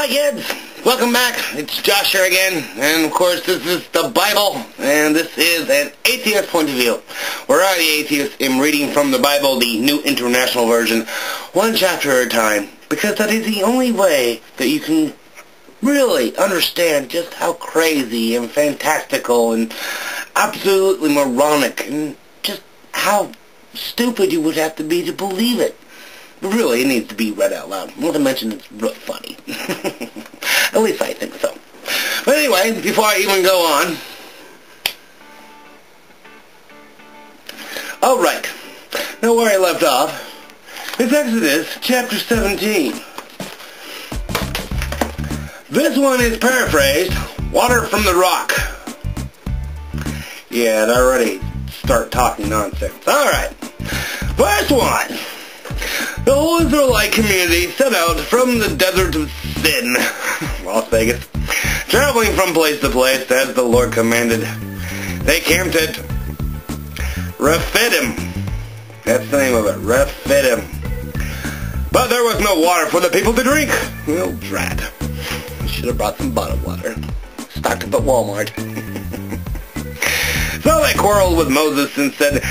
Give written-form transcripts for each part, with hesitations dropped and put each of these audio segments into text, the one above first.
Hi kids, welcome back. It's Josh here again, and of course this is the Bible, and this is an atheist point of view, where I, the atheist, am reading from the Bible, the New International Version, one chapter at a time, because that is the only way that you can really understand just how crazy and fantastical and absolutely moronic and just how stupid you would have to be to believe it. But really, it needs to be read out loud. Not to mention it's real funny. At least I think so. But anyway, before I even go on... Alright. Now where I left off is Exodus chapter 17. This one is paraphrased, water from the rock. Yeah, I already start talking nonsense. Alright. Verse 1. The whole Israelite community set out from the desert of Sin, Las Vegas, traveling from place to place as the Lord commanded. They camped at Rephidim. That's the name of it, Rephidim. But there was no water for the people to drink. Well, drat. Should have brought some bottled water. Stocked up at Walmart. So they quarreled with Moses and said,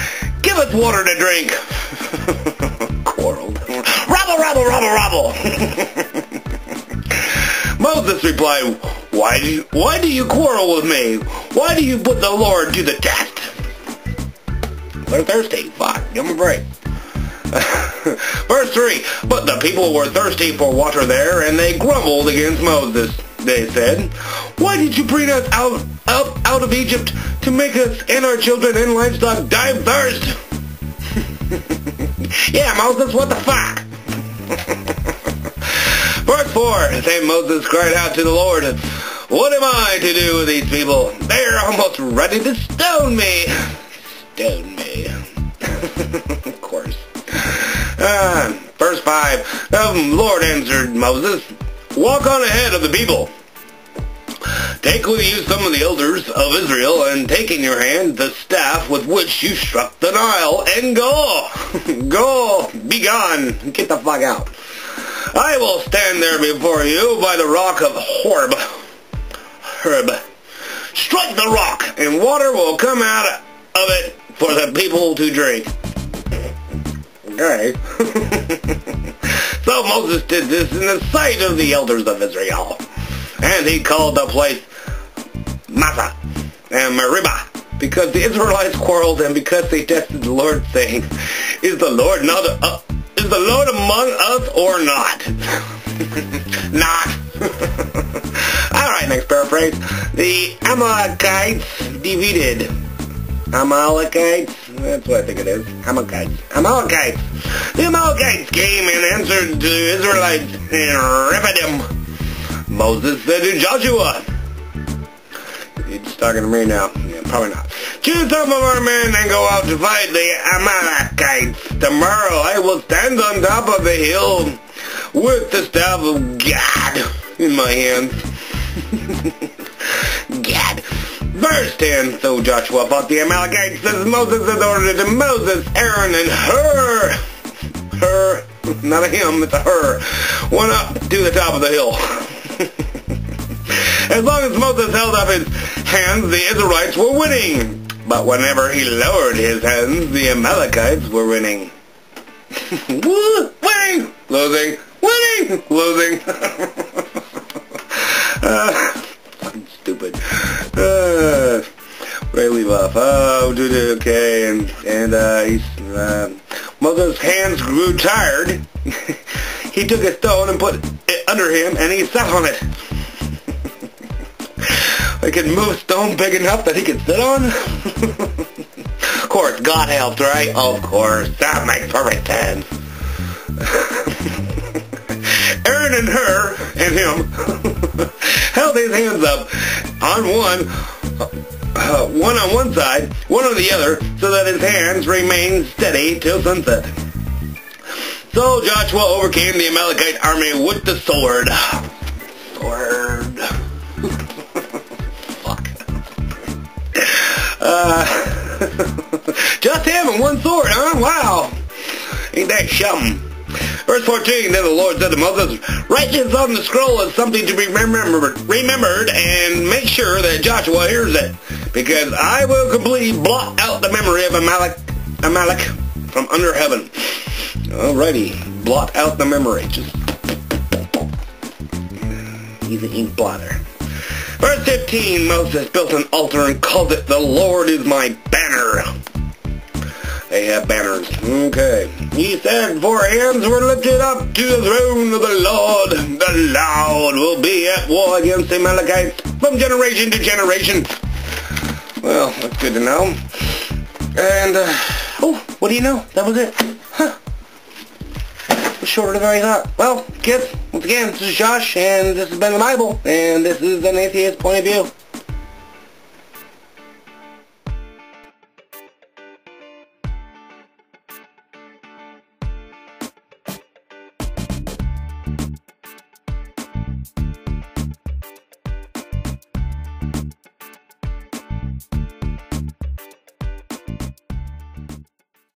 "Give us water to drink." Quarreled. Rabble, rabble, rabble, rabble. Moses replied, why do you quarrel with me? Why do you put the Lord to the test? They're thirsty. Fuck, give them a break. Verse 3. But the people were thirsty for water there, and they grumbled against Moses. They said, "Why did you bring us out of Egypt to make us and our children and livestock die of thirst?" Yeah, Moses, what the fuck? Verse 4. Then Moses cried out to the Lord, "What am I to do with these people? They're almost ready to stone me." Stone me. Of course. Verse 5. The Lord answered Moses, "Walk on ahead of the people. Take with you some of the elders of Israel, and take in your hand the staff with which you struck the Nile, and go. Go, be gone, get the fuck out. I will stand there before you by the rock of Horeb. Strike the rock, and water will come out of it for the people to drink." Okay. So Moses did this in the sight of the elders of Israel. And he called the place Massah and Meribah, because the Israelites quarreled and because they tested the Lord, saying, Is the Lord among us or not? Not. Alright, next paraphrase. The Amalekites defeated. Amalekites? That's what I think it is. Amalekites. The Amalekites came and answered to the Israelites in Rephidim. Moses said to Joshua, he's talking to me now. Yeah, probably not. "Choose some of our men and go out to fight the Amalekites. Tomorrow I will stand on top of the hill with the staff of Gad in my hands." Gad. Verse 10. So Joshua fought the Amalekites as Moses had ordered to Moses, Aaron, and her, not a him, it's a her, went up to the top of the hill. As long as Moses held up his hands, the Israelites were winning. But whenever he lowered his hands, the Amalekites were winning. Winning! Losing! Winning! Losing! Fucking stupid. Where do we leave off? Okay, Moses' hands grew tired. He took a stone and put it under him, and he sat on it. They could move a stone big enough that he could sit on? Of course, God helped, right? Of course, that makes perfect sense. Aaron and her and him held his hands up on one on one side, one on the other, so that his hands remained steady till sunset. So Joshua overcame the Amalekite army with the sword. Just him and one sword, huh? Wow. Ain't that something? Verse 14, then the Lord said to Moses, write this on the scroll as something to be remembered, and make sure that Joshua hears it, because I will completely blot out the memory of Amalek from under heaven. Alrighty, blot out the memory. Just he's an ink blotter. Verse 15, Moses built an altar and called it, the Lord is my banner. They have banners. Okay. He said, 4 hands were lifted up to the throne of the Lord. The Lord will be at war against the Amalekites from generation to generation. Well, that's good to know. And, oh, what do you know? That was it. Huh. It was shorter than I thought. Well, kids, once again, this is Josh, and this has been the Bible, and this is an atheist point of view.